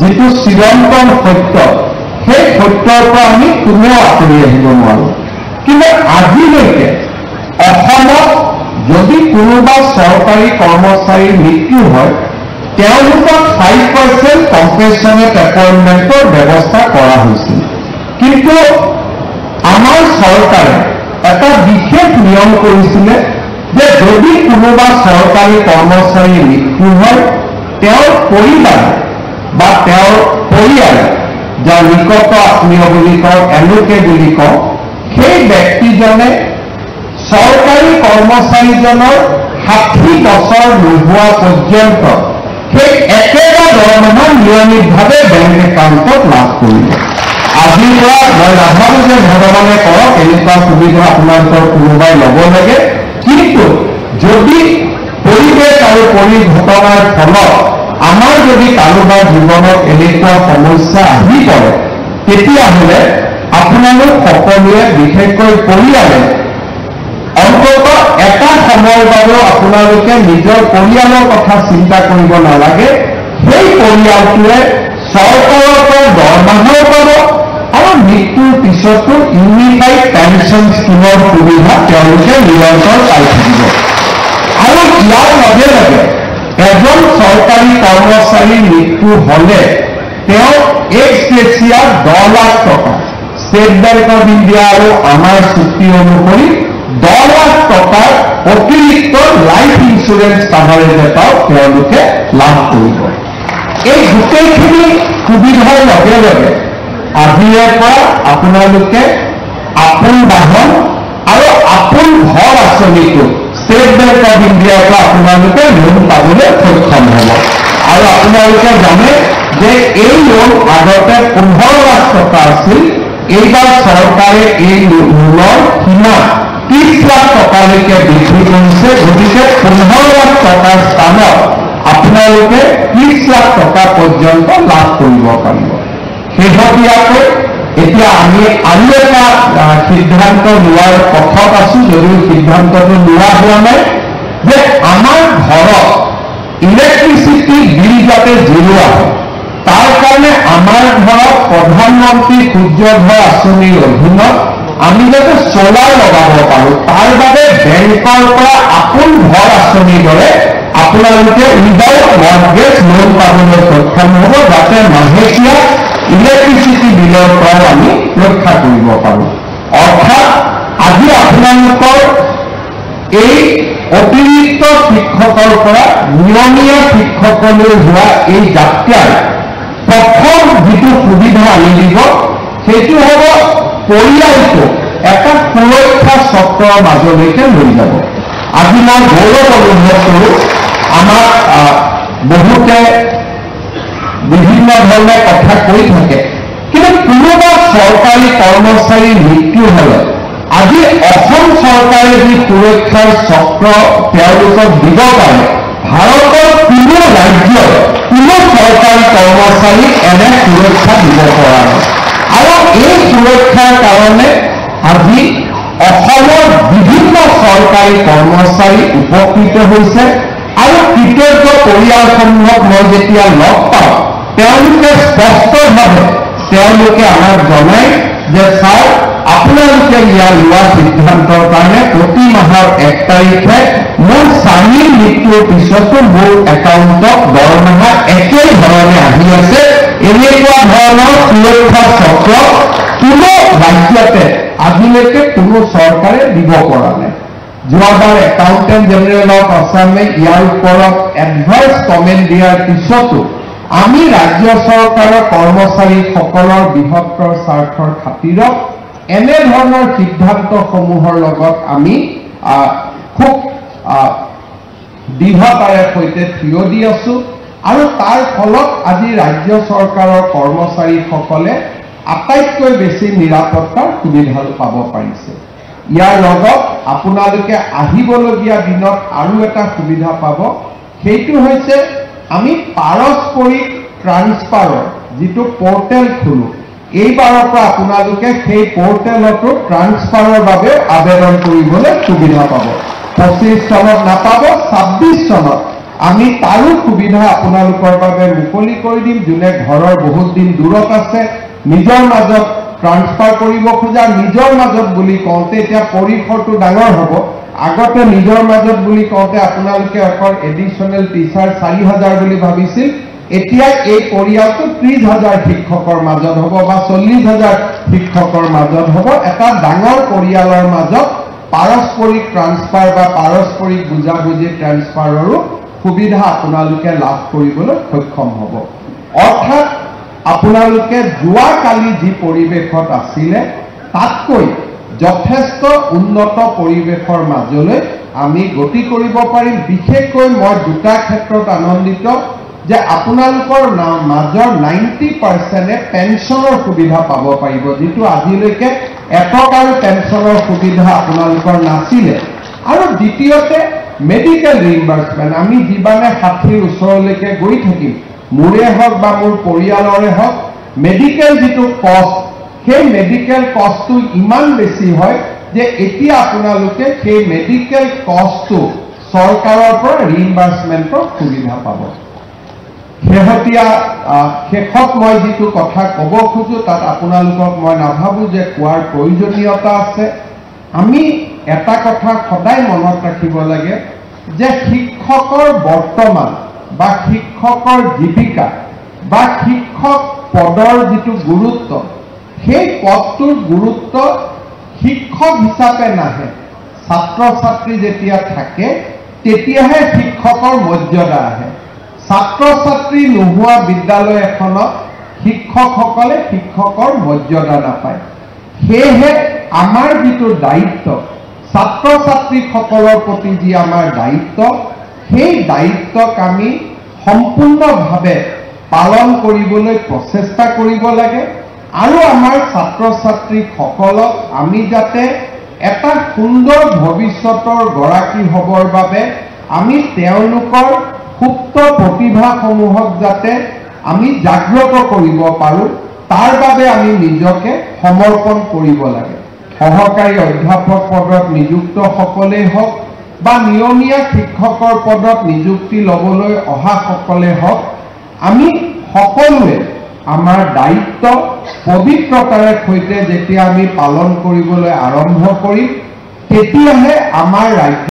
যিটো চিৰন্তন সত্য, সেই সত্যৰ পৰা আমি কোনেও আঁতৰি আহিব নোৱাৰোঁ। কিন্তু আজিলৈকে অসমত যদি কোনোবা চৰকাৰী কৰ্মচাৰীৰ মৃত্যু হয়, তেওঁলোকক 5% কম্পেনচেট এপইণ্টমেণ্টৰ ব্যৱস্থা কৰা হৈছিল। কিন্তু আমাৰ চৰকাৰে এটা বিশেষ নিয়ম কৰিছিলে যে যদি কোনোবা চৰকাৰী কৰ্মচাৰীৰ মৃত্যু হয়, তেওঁৰ পৰিবাৰ বা তেওঁৰ পৰিয়াল, যাৰ নিকট আত্মীয় বুলি কওঁ, এলোকে বুলি কওঁ, সেই ব্যক্তিজনে চৰকাৰী কৰ্মচাৰীজনৰ 60 বছৰ নোহোৱা পৰ্যন্ত সেই একেটা দৰমহা নিয়মিতভাৱে বেংক একাউণ্টত লাভ কৰিব। আজিৰ পৰা মই নাভাবোঁ যে ভগৱানে কৰক এনেকুৱা সুবিধা আপোনালোকৰ কোনোবাই ল'ব লাগে, কিন্তু যদি পৰিৱেশ আৰু পৰিঘটনাৰ ফলত আমাৰ যদি কাৰোবাৰ জীৱনত এনেকুৱা সমস্যা আহি পৰে, তেতিয়াহ'লে আপোনালোক সকলোৱে, বিশেষকৈ পৰিয়ালে, অন্তত এটা সময়ৰ বাবেও আপোনালোকে নিজৰ পৰিয়ালৰ কথা চিন্তা কৰিব নালাগে। সেই পৰিয়ালটোৱে চৰকাৰৰ পৰা দৰমহাও পাব আৰু মৃত্যুৰ পিছতো ইউনিফাইড পেঞ্চন স্কিমৰ সুবিধা তেওঁলোকে নিৰন্তৰ পাই থাকিব। আৰু ইয়াৰ লগে লগে এজন চৰকাৰী কৰ্মচাৰীৰ মৃত্যু হ'লে তেওঁ এক্স গ্ৰেচিয়া 10 লাখ টকা, ষ্টেট বেংক অফ ইণ্ডিয়া আৰু আমাৰ চুক্তি অনুসৰি 10 লাখ টকাৰ অতিৰিক্ত লাইফ ইঞ্চুৰেঞ্চ কাভাৰেজ এটাও তেওঁলোকে লাভ কৰিব। এই গোটেইখিনি সুবিধাৰ লগে লগে আজিৰে পৰা আপোনালোকে আপোন বাহন আৰু আপোন ঘৰ আঁচনিটো ষ্টেট বেংক অফ ইণ্ডিয়াৰ পৰা আপোনালোকে লোন পাবলৈ সক্ষম হ'ব। আৰু আপোনালোকে জানে যে এই লোন আগতে 15 লাখ টকা আছিল, এইবাৰ চৰকাৰে এই লোনৰ সীমা 30 লাখ টকালৈকে বৃদ্ধি কৰিছে। গতিকে 15 লাখ টকাৰ স্থানত আপোনালোকে 30 লাখ টকা পৰ্যন্ত লাভ কৰিব পাৰিব। শেহতীয়াকৈ এতিয়া আমি আৰু এটা সিদ্ধান্ত লোৱাৰ পথত আছোঁ, যদিও সিদ্ধান্তটো লোৱা হোৱা নাই, যে আমাৰ ঘৰত ইলেক্ট্ৰিচিটি বিল যাতে জিৰোৱা হয়, তাৰ কাৰণে আমাৰ ঘৰত প্ৰধানমন্ত্ৰী সূৰ্যঘৰ আঁচনিৰ অধীনত আমি যাতে সোলাৰ লগাব পাৰোঁ, তাৰ বাবে বেংকৰ পৰা আপোন ঘৰ আঁচনিৰ দৰে আপোনালোকে উইদাউট মৰ্টগেজ লোন পাবলৈ সক্ষম হ'ব, যাতে মাহেকীয়া ইলেক্ট্ৰিচিটি বিলৰ পৰাও আমি ৰক্ষা কৰিব পাৰোঁ। অৰ্থাৎ আজি আপোনালোকৰ এই অতিৰিক্ত শিক্ষকৰ পৰা নিয়মীয়া শিক্ষকলৈ হোৱা এই যাত্ৰাৰ প্ৰথম যিটো সুবিধা আনি দিব, সেইটো হ'ব পৰিয়ালটো এটা সুৰক্ষা চক্ৰৰ মাজলৈকে লৈ যাব। আজি মই গৌৰৱ অনুভৱ কৰোঁ, আমাক বহুতে বিভিন্ন ধৰণে কথা কৈ থাকে, কিন্তু কোনোবা চৰকাৰী কৰ্মচাৰীৰ মৃত্যু হ'লে আজি অসম চৰকাৰে যি সুৰক্ষাৰ চক্ৰ তেওঁলোকক দিব পাৰে, ভাৰতৰ কোনো ৰাজ্যৰ কোনো চৰকাৰী কৰ্মচাৰীক এনে সুৰক্ষা দিব পৰা নাই। আৰু এই সুৰক্ষাৰ কাৰণে আজি অসমৰ বিভিন্ন চৰকাৰী কৰ্মচাৰী উপকৃত হৈছে। আৰু কৃতজ্ঞ পৰিয়ালসমূহক মই যেতিয়া লগ পাওঁ, তেওঁলোকে স্পষ্টভাৱে তেওঁলোকে আমাক জনায় যে ছাৰ, আপোনালোকে ইয়াৰ লোৱা সিদ্ধান্তৰ কাৰণে প্ৰতি মাহৰ 1 তাৰিখে মোৰ স্বামীৰ মৃত্যুৰ পিছতো মোৰ একাউণ্টত দৰমহা একেই ধৰণে আহি আছে। এনেকুৱা ধৰণৰ সুৰক্ষা চক্ৰ কোনো ৰাজ্যতে আজিলৈকে কোনো চৰকাৰে দিব পৰা নাই। যোৱাবাৰ একাউণ্টেণ্ট জেনেৰেল অফ আছামে ইয়াৰ ওপৰত এডভাইচ কমেণ্ট দিয়াৰ পিছতো আমি ৰাজ্য চৰকাৰৰ কৰ্মচাৰীসকলৰ বৃহত্তৰ স্বাৰ্থৰ খাতিৰত এনেধৰণৰ সিদ্ধান্তসমূহৰ লগত আমি খুব দৃঢ়তাৰে সৈতে থিয় দি আছোঁ। আৰু তাৰ ফলত আজি ৰাজ্য চৰকাৰৰ কৰ্মচাৰীসকলে আটাইতকৈ বেছি নিৰাপত্তাৰ সুবিধা পাব পাৰিছে। ইয়াৰ লগত আপোনালোকে আহিবলগীয়া দিনত আৰু এটা সুবিধা পাব, সেইটো হৈছে আমি পাৰস্পৰিক ট্ৰান্সফাৰৰ যিটো পৰ্টেল খোলোঁ, এইবাৰৰ পৰা আপোনালোকে সেই পৰ্টেলতো ট্ৰান্সফাৰৰ বাবে আবেদন কৰিবলৈ সুবিধা পাব। 25 চনত নাপাব, 26 চনত আমি তাৰো সুবিধা আপোনালোকৰ বাবে মুকলি কৰি দিম। যোনে ঘৰৰ বহুত দিন দূৰত আছে, নিজৰ মাজত ট্ৰান্সফাৰ কৰিব খোজা, নিজৰ মাজত বুলি কওঁতে এতিয়া পৰিসৰটো ডাঙৰ হ'ব। আগতে নিজৰ মাজত বুলি কওঁতে আপোনালোকে অকল এডিশ্যনেল টিচাৰ 4,000 বুলি ভাবিছিল। এতিয়া এই পৰিয়ালটো 30,000 শিক্ষকৰ মাজত হ'ব বা 40,000 শিক্ষকৰ মাজত হ'ব। এটা ডাঙৰ পৰিয়ালৰ মাজত পাৰস্পৰিক ট্ৰান্সফাৰ বা পাৰস্পৰিক বুজাবুজি ট্ৰান্সফাৰৰো সুবিধা আপোনালোকে লাভ কৰিবলৈ সক্ষম হ'ব। অৰ্থাৎ আপোনালোকে যোৱাকালি যি পৰিৱেশত আছিলে তাতকৈ যথেষ্ট উন্নত পৰিৱেশৰ মাজলৈ আমি গতি কৰিব পাৰিম। বিশেষকৈ মই দুটা ক্ষেত্ৰত আনন্দিত যে আপোনালোকৰ মাজৰ 90% পেঞ্চনৰ সুবিধা পাব পাৰিব, যিটো আজিলৈকে এটকাৰো পেঞ্চনৰ সুবিধা আপোনালোকৰ নাছিলে। আৰু দ্বিতীয়তে মেডিকেল ৰিইম্বাৰ্সমেণ্ট, আমি যিমানে 60ৰ ওচৰলৈকে গৈ থাকিম, মোৰে হওক বা মোৰ পৰিয়ালৰে হওক, মেডিকেল যিটো কষ্ট, সেই মেডিকেল কষ্টটো ইমান বেছি হয় যে এতিয়া আপোনালোকে সেই মেডিকেল কষ্টটো চৰকাৰৰ পৰা ৰিইম্বাৰ্সমেণ্টৰ সুবিধা পাব। শেষত মই যিটো কথা ক'ব খোজো তাত আপোনালোকক মই নাভাবো যে কোৱাৰ প্ৰয়োজনীয়তা আছে। আমি এটা কথা সদায় মনত ৰাখিব লাগে যে শিক্ষকৰ বৰ্তমান বা শিক্ষকৰ জীৱিকা বা শিক্ষক পদৰ যিটো গুৰুত্ব, সেই পদটোৰ গুৰুত্ব শিক্ষক হিচাপে নাহে। ছাত্ৰ ছাত্ৰী যেতিয়া থাকে তেতিয়াহে শিক্ষকৰ মৰ্যাদা আহে। ছাত্ৰ ছাত্ৰী নোহোৱা বিদ্যালয় এখনত শিক্ষকসকলে শিক্ষকৰ মৰ্যাদা নাপায়। সেয়েহে আমাৰ যিটো দায়িত্ব, ছাত্ৰ ছাত্ৰীসকলৰ প্ৰতি যি আমাৰ দায়িত্ব, সেই দায়িত্বক আমি সম্পূৰ্ণভাৱে পালন কৰিবলৈ প্ৰচেষ্টা কৰিব লাগে। আৰু আমাৰ ছাত্ৰ ছাত্ৰীসকলক আমি যাতে এটা সুন্দৰ ভৱিষ্যতৰ গৰাকী হ'বৰ বাবে আমি তেওঁলোকৰ সুপ্ত প্ৰতিভাসমূহক যাতে আমি জাগ্ৰত কৰিব পাৰোঁ, তাৰ বাবে আমি নিজকে সমৰ্পণ কৰিব লাগে। সহকাৰী অধ্যাপক পদত নিযুক্ত সকলেই হওক বা নিয়মীয়া শিক্ষকৰ পদত নিযুক্তি ল'বলৈ অহা সকলে হওক, আমি সকলোৱে আমাৰ দায়িত্ব পবিত্ৰতাৰে সৈতে যেতিয়া আমি পালন কৰিবলৈ আৰম্ভ কৰিম, তেতিয়াহে আমাৰ ৰাজ্য